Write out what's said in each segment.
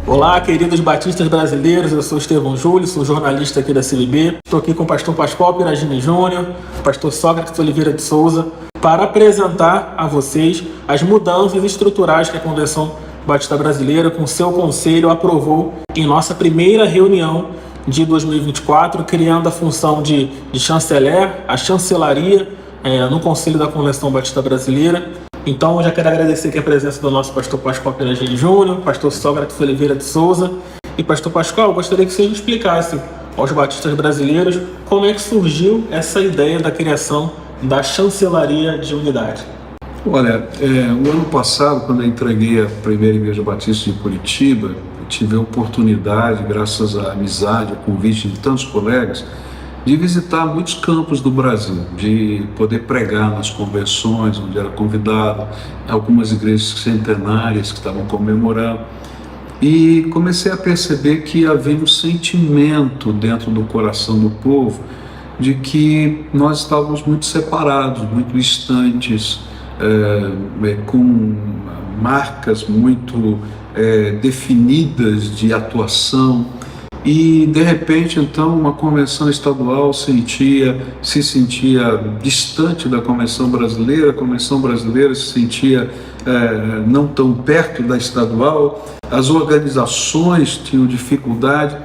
Olá, queridos batistas brasileiros, eu sou Estevão Júlio, sou jornalista aqui da CLB. Estou aqui com o pastor Pascoal Piragini Júnior, pastor Sócrates Oliveira de Souza, para apresentar a vocês as mudanças estruturais que a Convenção Batista Brasileira, com seu conselho, aprovou em nossa primeira reunião de 2024, criando a função de chanceler, a chancelaria no Conselho da Convenção Batista Brasileira. Então, eu já quero agradecer aqui a presença do nosso pastor Pascoal Piragini Júnior, pastor Sócrates Oliveira de Souza. E, pastor Pascoal, eu gostaria que você nos explicasse aos batistas brasileiros como é que surgiu essa ideia da criação da chancelaria de unidade. Olha, o ano passado, quando eu entreguei a primeira Igreja Batista de Curitiba, eu tive a oportunidade, graças à amizade, ao convite de tantos colegas, de visitar muitos campos do Brasil, de poder pregar nas convenções, onde era convidado, algumas igrejas centenárias que estavam comemorando. E comecei a perceber que havia um sentimento dentro do coração do povo de que nós estávamos muito separados, muito distantes, com marcas muito definidas de atuação. E, de repente, então, uma convenção estadual se sentia distante da convenção brasileira, a convenção brasileira se sentia não tão perto da estadual, as organizações tinham dificuldade,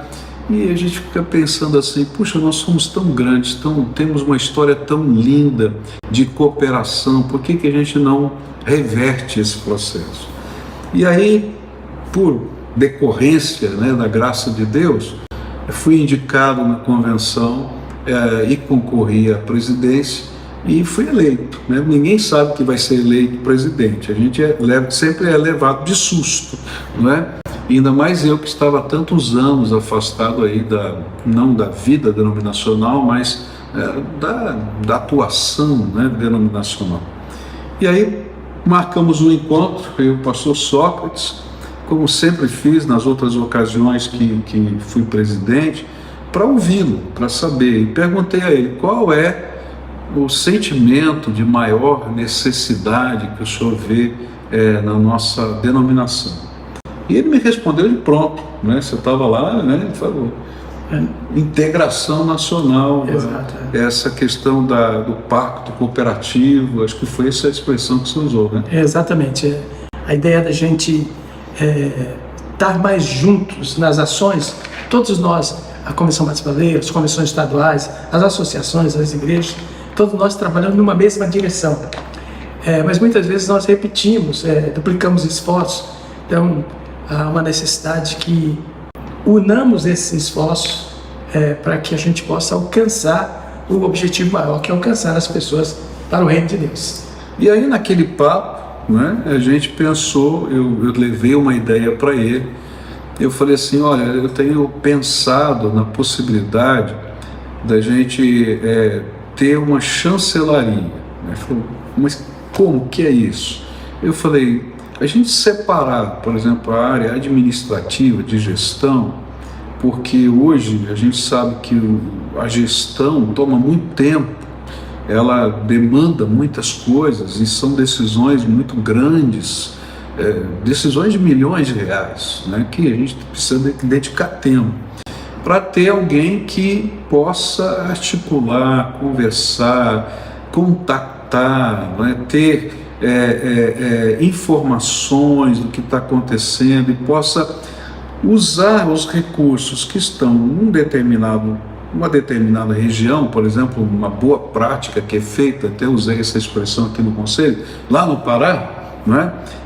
e a gente fica pensando assim, puxa, nós somos tão grandes, temos uma história tão linda de cooperação, por que a gente não reverte esse processo? E aí, por decorrência da graça de Deus, fui indicado na convenção e concorri à presidência e fui eleito. Ninguém sabe que vai ser eleito presidente, a gente sempre é levado de susto, não é? Ainda mais eu que estava há tantos anos afastado aí não da vida denominacional, mas da atuação denominacional. E aí marcamos um encontro, eu e o pastor Sócrates, como sempre fiz nas outras ocasiões que fui presidente, para ouvi-lo, para saber. E perguntei a ele qual é o sentimento de maior necessidade que o senhor vê na nossa denominação. E ele me respondeu de pronto, você estava lá, ele falou, integração nacional, essa questão do pacto cooperativo, acho que foi essa a expressão que você usou, né? Exatamente, a ideia da gente estar mais juntos nas ações, todos nós, a Convenção Batista Brasileira, as convenções estaduais, as associações, as igrejas, todos nós trabalhando numa mesma direção. Mas muitas vezes nós repetimos, duplicamos esforços, então há uma necessidade que unamos esses esforços para que a gente possa alcançar o objetivo maior, que é alcançar as pessoas para o reino de Deus. E aí naquele papo, a gente pensou, eu levei uma ideia para ele, eu falei assim, olha, eu tenho pensado na possibilidade da gente ter uma chancelaria. Ele falou, mas como que é isso? Eu falei, a gente separar, por exemplo, a área administrativa de gestão, porque hoje a gente sabe que a gestão toma muito tempo, ela demanda muitas coisas e são decisões muito grandes, decisões de milhões de reais, que a gente precisa dedicar tempo para ter alguém que possa articular, conversar, contactar, ter informações do que está acontecendo e possa usar os recursos que estão numa determinada região, por exemplo, uma boa prática que é feita, até usei essa expressão aqui no Conselho, lá no Pará,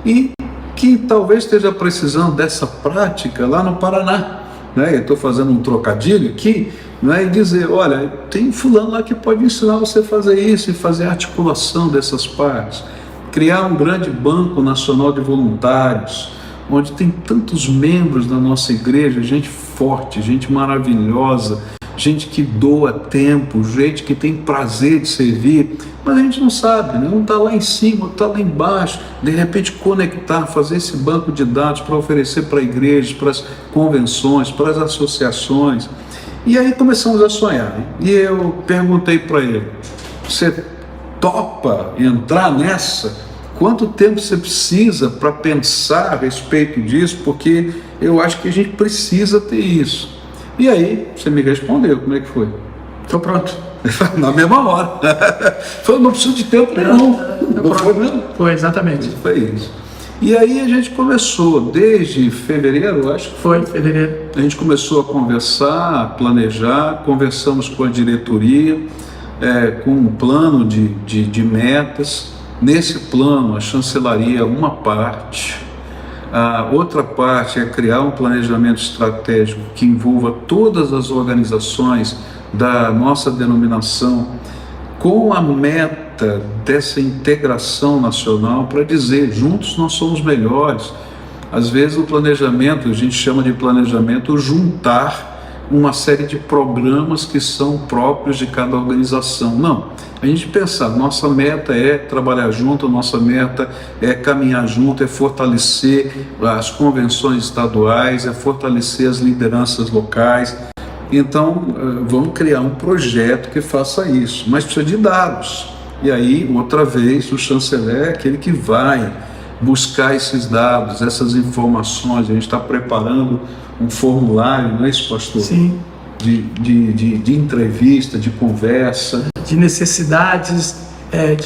e que talvez esteja precisando dessa prática lá no Paraná. Eu estou fazendo um trocadilho aqui, e dizer, olha, tem fulano lá que pode ensinar você a fazer isso e fazer a articulação dessas partes. Criar um grande banco nacional de voluntários, onde tem tantos membros da nossa igreja, gente forte, gente maravilhosa, gente que doa tempo, gente que tem prazer de servir, mas a gente não sabe, não está lá em cima, está lá embaixo. De repente conectar, fazer esse banco de dados para oferecer para igrejas, para as convenções, para as associações. E aí começamos a sonhar, e eu perguntei para ele, você topa entrar nessa quanto tempo você precisa para pensar a respeito disso, porque eu acho que a gente precisa ter isso. E aí você me respondeu, como é que foi? Estou pronto. Na mesma hora. Falei, não preciso de tempo não. Não foi mesmo? Foi, exatamente. Foi isso. E aí a gente começou, desde fevereiro, acho que Foi, fevereiro. a gente começou a conversar, a planejar, conversamos com a diretoria, com um plano de metas. Nesse plano, a chancelaria é uma parte, a outra parte é criar um planejamento estratégico que envolva todas as organizações da nossa denominação, com a meta dessa integração nacional para dizer, juntos nós somos melhores. Às vezes o planejamento, a gente chama de planejamento juntar uma série de programas que são próprios de cada organização. Não, a gente pensa, nossa meta é trabalhar junto, nossa meta é caminhar junto, é fortalecer as convenções estaduais, é fortalecer as lideranças locais. Então, vamos criar um projeto que faça isso, mas precisa de dados. E aí, outra vez, o chanceler é aquele que vai buscar esses dados, essas informações. A gente está preparando um formulário, não é isso, pastor? Sim. De entrevista, de conversa. De necessidades,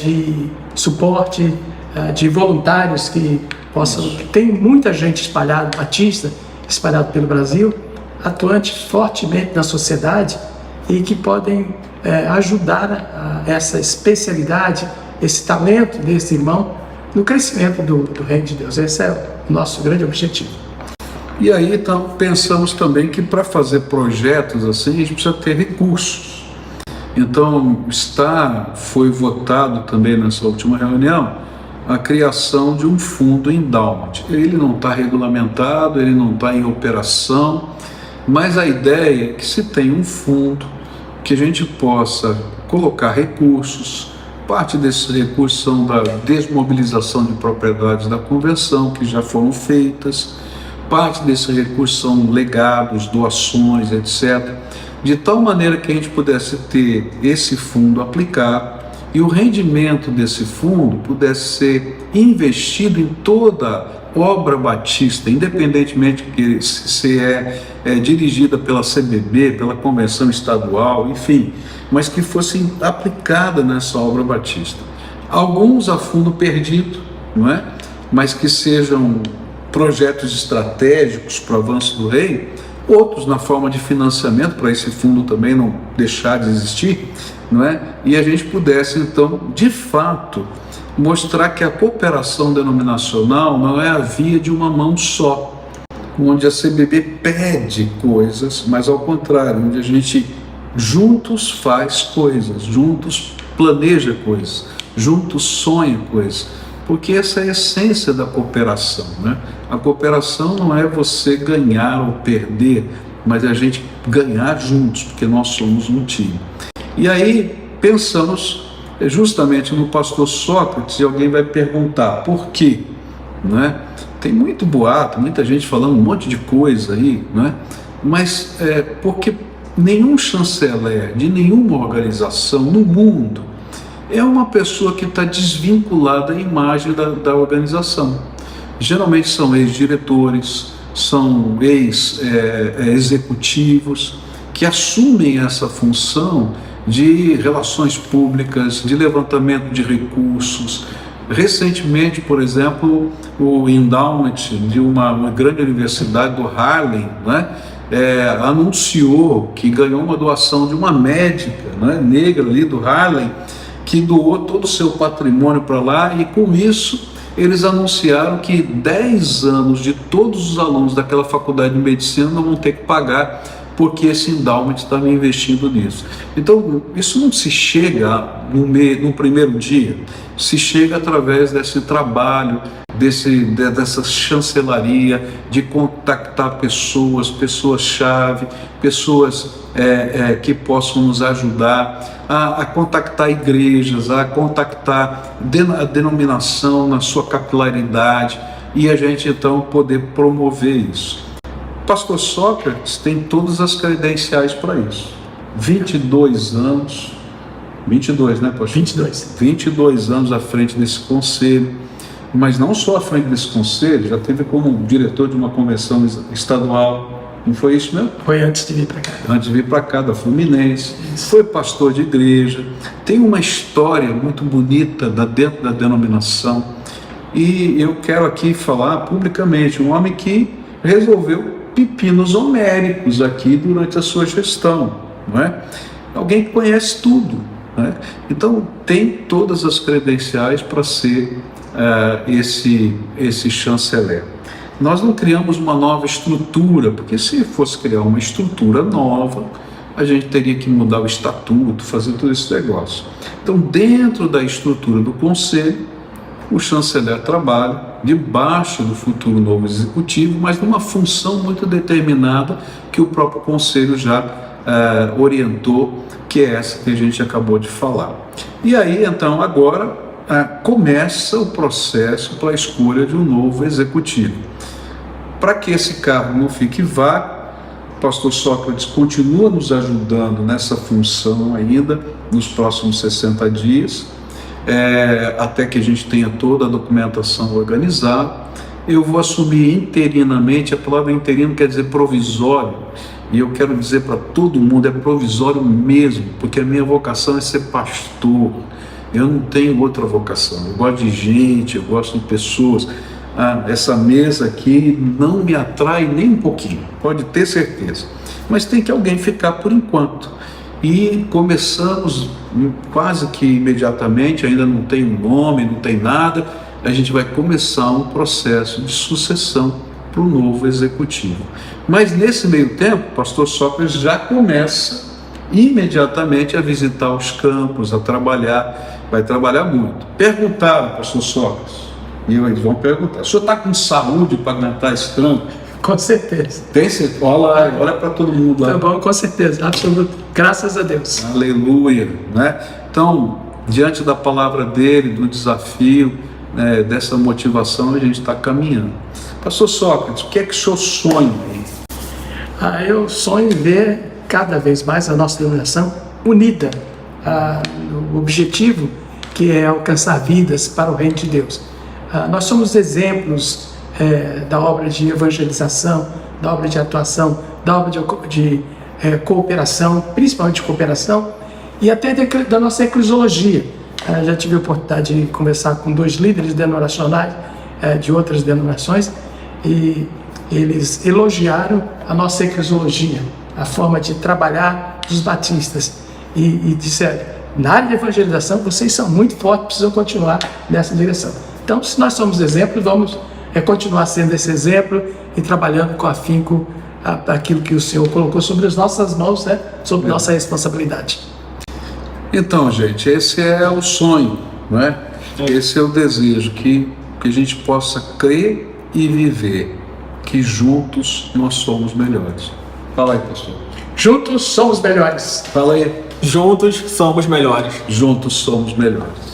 de suporte, de voluntários que possam... Tem muita gente espalhada, batista, espalhado pelo Brasil, atuante fortemente na sociedade e que podem ajudar essa especialidade, esse talento desse irmão no crescimento do reino de Deus. Esse é o nosso grande objetivo. E aí, então, pensamos também que para fazer projetos assim, a gente precisa ter recursos. Então, foi votado também nessa última reunião a criação de um fundo endowment. Ele não está regulamentado, ele não está em operação, mas a ideia é que se tenha um fundo que a gente possa colocar recursos. Parte desses recursos são da desmobilização de propriedades da convenção, que já foram feitas. Parte desses recursos são legados, doações, etc. De tal maneira que a gente pudesse ter esse fundo aplicado e o rendimento desse fundo pudesse ser investido em toda obra batista, independentemente de se é dirigida pela CBB, pela Convenção Estadual, enfim, mas que fosse aplicada nessa obra batista. Alguns a fundo perdido, não é? Mas que sejam projetos estratégicos para o avanço do reino, outros na forma de financiamento, para esse fundo também não deixar de existir, não é? E a gente pudesse, então, de fato, mostrar que a cooperação denominacional não é a via de uma mão só, onde a CBB pede coisas, mas ao contrário, onde a gente juntos faz coisas, juntos planeja coisas, juntos sonha coisas, porque essa é a essência da cooperação, né? A cooperação não é você ganhar ou perder, mas é a gente ganhar juntos, porque nós somos um time. E aí pensamos justamente no pastor Sócrates, e alguém vai perguntar por quê, né? Tem muito boato, muita gente falando um monte de coisa aí, né? Mas porque nenhum chanceler de nenhuma organização no mundo é uma pessoa que está desvinculada à imagem da organização. Geralmente são ex-diretores, são ex-executivos que assumem essa função de relações públicas, de levantamento de recursos. Recentemente, por exemplo, o endowment de uma grande universidade do Harlem, né, anunciou que ganhou uma doação de uma médica, né, negra ali do Harlem, que doou todo o seu patrimônio para lá, e com isso eles anunciaram que 10 anos de todos os alunos daquela faculdade de medicina não vão ter que pagar, porque esse endowment estava investindo nisso. Então, isso não se chega no primeiro dia, se chega através desse trabalho, dessa chancelaria, de contactar pessoas-chave, pessoas que possam nos ajudar a contactar igrejas, a contactar a denominação na sua capilaridade, e a gente então poder promover isso. Pastor Sócrates tem todas as credenciais para isso. 22 anos, 22, né, pastor? 22. 22 anos à frente desse conselho. mas não só à frente desse conselho, já teve como diretor de uma convenção estadual. Não foi isso mesmo? Foi antes de vir para cá. Antes de vir para cá, da Fluminense. Foi pastor de igreja. Tem uma história muito bonita dentro da denominação. E eu quero aqui falar publicamente, um homem que resolveu pepinos homéricos aqui durante a sua gestão. Não é? Alguém que conhece tudo. Não é? Então, tem todas as credenciais para ser esse chanceler. Nós não criamos uma nova estrutura, porque se fosse criar uma estrutura nova, a gente teria que mudar o estatuto, fazer todo esse negócio. Então, dentro da estrutura do Conselho, o chanceler trabalha debaixo do futuro novo executivo, mas numa função muito determinada que o próprio Conselho já orientou, que é essa que a gente acabou de falar. E aí, então, agora começa o processo para a escolha de um novo executivo. Para que esse cargo não fique vago, o pastor Sócrates continua nos ajudando nessa função ainda nos próximos 60 dias, até que a gente tenha toda a documentação organizada. Eu vou assumir interinamente, a palavra interino quer dizer provisório, e eu quero dizer para todo mundo, é provisório mesmo, porque a minha vocação é ser pastor. Eu não tenho outra vocação, eu gosto de gente, eu gosto de pessoas. Essa mesa aqui não me atrai nem um pouquinho, pode ter certeza. Mas tem que alguém ficar por enquanto. E começamos quase que imediatamente, ainda não tem um nome, não tem nada, a gente vai começar um processo de sucessão para o novo executivo. Mas nesse meio tempo, o pastor Sócrates já começa imediatamente a visitar os campos, a trabalhar, vai trabalhar muito. Perguntaram, pastor Sócrates, e eles vão perguntar: o senhor está com saúde para aguentar esse trampo? Com certeza. Tem certeza? Olha para todo mundo lá. Tá bom, com certeza, absoluto. Graças a Deus. Aleluia. Né? Então, diante da palavra dele, do desafio, dessa motivação, a gente está caminhando. Pastor Sócrates, o que é que o senhor sonha aí? Eu sonho em ver cada vez mais a nossa denominação unida no objetivo que é alcançar vidas para o reino de Deus. Nós somos exemplos da obra de evangelização, da obra de atuação, da obra de cooperação, principalmente cooperação, e até da nossa eclesiologia. Já tive a oportunidade de conversar com 2 líderes denominacionais de outras denominações, e eles elogiaram a nossa eclesiologia, a forma de trabalhar dos batistas, e disseram: na área de evangelização vocês são muito fortes, precisam continuar nessa direção. Então, se nós somos exemplos, vamos continuar sendo esse exemplo e trabalhando com afinco aquilo que o Senhor colocou sobre as nossas mãos, sobre nossa responsabilidade. Então, gente, esse é o sonho, não é? Esse é o desejo, que a gente possa crer e viver que juntos nós somos melhores. Fala aí, pastor. Juntos somos melhores. Fala aí. Juntos somos melhores. Juntos somos melhores.